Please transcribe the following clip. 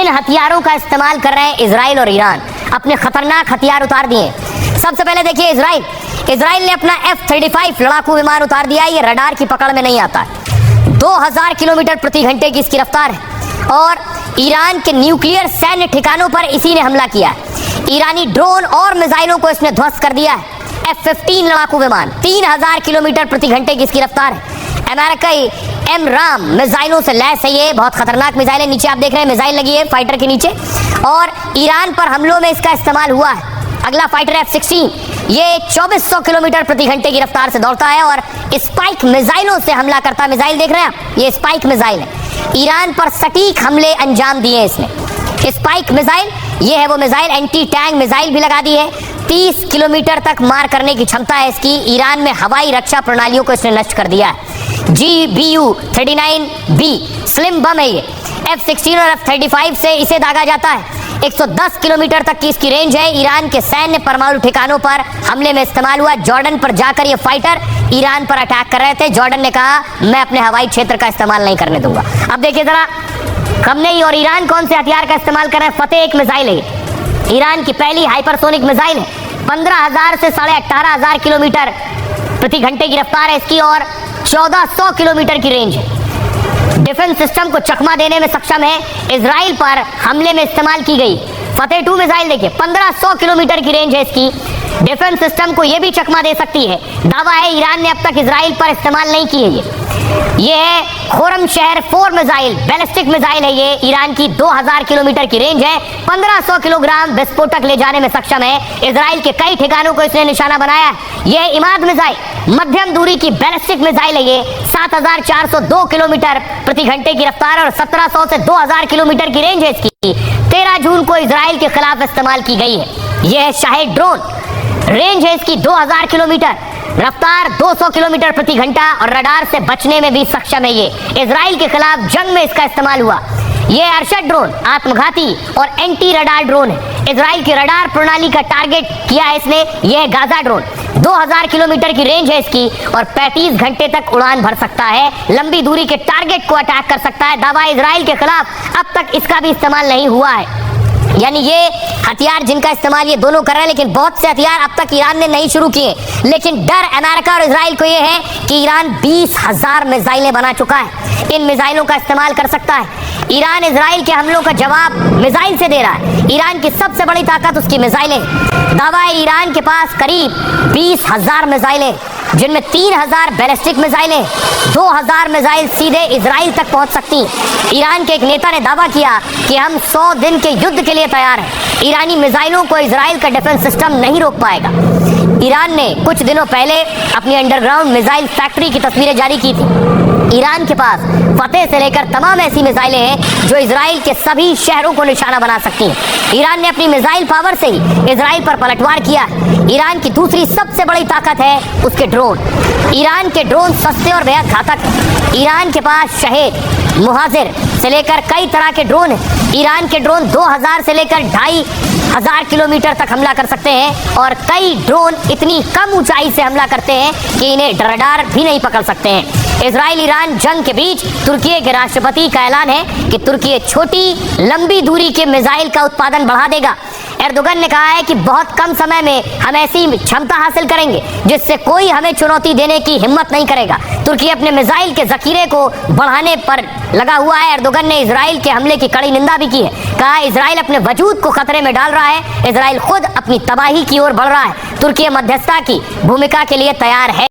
किन हथियारों का इस्तेमाल कर रहे हैं इजराइल और ईरान। अपने खतरनाक हथियार उतार दिए। सबसे पहले देखिए इजराइल ने अपना F-35 लड़ाकू विमान उतार दिया। ये रडार की पकड़ में नहीं आता। 2000 किलोमीटर प्रति घंटे की इसकी रफ्तार है और ईरान के न्यूक्लियर सैन्य ठिकानों पर इसी ने हमला किया है। ईरानी ड्रोन और मिसाइलों को इसने ध्वस्त कर दिया है। F-15 लड़ाकू विमान 3000 किलोमीटर प्रति घंटे की इसकी रफ्तार है। अमेरिकी एमराम मिसाइलों से लैस है। ये बहुत खतरनाक मिसाइल है। नीचे आप देख रहे हैं मिसाइल लगी है फाइटर के नीचे और ईरान पर हमलों में इसका इस्तेमाल हुआ है। अगला फाइटर F-16 ये 2400 किलोमीटर प्रति घंटे की रफ्तार से दौड़ता है और स्पाइक मिसाइलों से हमला करता है। मिसाइल देख रहे हैं आप, ये स्पाइक मिसाइल है। ईरान पर सटीक हमले अंजाम दिए इसने। स्पाइक मिसाइल ये है वो मिसाइल। एंटी टैंक मिसाइल भी लगा दी है। 30 किलोमीटर तक मार करने की क्षमता है इसकी। ईरान में हवाई रक्षा प्रणालियों को इसने नष्ट कर दिया है। GBU-39B स्लिम बम है ये। F-16 और F-35 से इसे दागा जाता है। 110 किलोमीटर तक की इसकी रेंज है। ईरान के सैन्य परमाणु ठिकानों पर हमले में इस्तेमाल हुआ। जॉर्डन पर जाकर ये फाइटर ईरान पर अटैक कर रहे थे। जॉर्डन ने कहा मैं अपने हवाई क्षेत्र का इस्तेमाल नहीं करने दूंगा। अब देखिए जरा खमनेई और ईरान कौन से हथियार का इस्तेमाल कर रहे हैं। फतेह एक मिसाइल है। ईरान की पहली हाइपरसोनिक मिसाइल है। 15,000 से 18,500 किलोमीटर प्रति घंटे की रफ्तार है इसकी और 1400 किलोमीटर की रेंज है। डिफेंस सिस्टम को चकमा देने में सक्षम है। इजराइल पर हमले में इस्तेमाल की गई फतेह 2 मिसाइल देखिए 1500 किलोमीटर की रेंज है इसकी। डिफेंस सिस्टम को यह भी चकमा दे सकती है। दावा है ईरान ने अब तक इजराइल पर इस्तेमाल नहीं की है। ये है खोरमशहर 4 मिसाइल बैलिस्टिक मिसाइल है। ये ईरान की 2000 किलोमीटर की रेंज है। 1500 किलोग्राम विस्फोटक ले जाने में सक्षम है। इजराइल के कई ठिकानों को इसने निशाना बनाया है। यह इमाद मिसाइल मध्यम दूरी की बैलिस्टिक मिसाइल है। ये 7402 किलोमीटर प्रति घंटे की रफ्तार और 1700 से 2000 किलोमीटर की रेंज है इसकी। 13 जून को इजराइल के खिलाफ इस्तेमाल की गई है। यह है शाहिद ड्रोन। रेंज है इसकी 2000 किलोमीटर, रफ्तार 200 किलोमीटर प्रति घंटा और रडार से बचने में भी सक्षम है। ये इजराइल के खिलाफ जंग में इसका इस्तेमाल हुआ। ये अरशद ड्रोन आत्मघाती और एंटी रडार ड्रोन है। इजराइल की रडार प्रणाली का टारगेट किया है इसने। यह गाजा ड्रोन 2000 किलोमीटर की रेंज है इसकी और 35 घंटे तक उड़ान भर सकता है। लंबी दूरी के टारगेट को अटैक कर सकता है। दावा इजराइल के खिलाफ अब तक इसका भी इस्तेमाल नहीं हुआ है। यानी ये हथियार जिनका इस्तेमाल ये दोनों कर रहे हैं, लेकिन बहुत से हथियार अब तक ईरान ने नहीं शुरू किए। लेकिन डर अमेरिका और इजराइल को ये है कि ईरान 20,000 मिसाइलें बना चुका है। इन मिसाइलों का इस्तेमाल कर सकता है। ईरान इजराइल के हमलों का जवाब मिसाइल से दे रहा है। ईरान की सबसे बड़ी ताकत उसकी मिसाइलें। दावा है ईरान के पास करीब 20,000 मिसाइलें, जिनमें 3000 बैलिस्टिक मिसाइलें, 2000 मिसाइल सीधे इजराइल तक पहुंच सकती। ईरान के एक नेता ने दावा किया कि हम 100 दिन के युद्ध के लिए तैयार हैं। ईरानी मिसाइलों को इजराइल का डिफेंस सिस्टम नहीं रोक पाएगा। ईरान ने कुछ दिनों पहले अपनी अंडरग्राउंड मिसाइल फैक्ट्री की तस्वीरें जारी की थी। ईरान के पास फतेह से लेकर तमाम ऐसी मिसाइलें हैं जो इजराइल के सभी शहरों को निशाना बना सकती हैं। ईरान ने अपनी मिसाइल पावर से ही इजराइल पर पलटवार किया। ईरान की दूसरी सबसे बड़ी ताकत है उसके ड्रोन। ईरान के ड्रोन सस्ते और बेहद घातक हैं। ईरान के पास शहीद, मुहाजिर से लेकर कई तरह के ड्रोन हैं। ईरान के ड्रोन 2000 से लेकर 2500 किलोमीटर तक हमला कर सकते हैं और कई ड्रोन इतनी कम ऊंचाई से हमला करते हैं कि इन्हें रडार भी नहीं पकड़ सकते हैं। इजराइल ईरान जंग के बीच तुर्की के राष्ट्रपति का ऐलान है कि तुर्की छोटी लंबी दूरी के मिसाइल का उत्पादन बढ़ा देगा। एर्दोगन ने कहा है कि बहुत कम समय में हम ऐसी क्षमता हासिल करेंगे जिससे कोई हमें चुनौती देने की हिम्मत नहीं करेगा। तुर्की अपने मिसाइल के जखीरे को बढ़ाने पर लगा हुआ है। एर्दोगन ने इजराइल के हमले की कड़ी निंदा भी की है। कहा इजराइल अपने वजूद को खतरे में डाल रहा है। इजराइल खुद अपनी तबाही की ओर बढ़ रहा है। तुर्की मध्यस्थता की भूमिका के लिए तैयार है।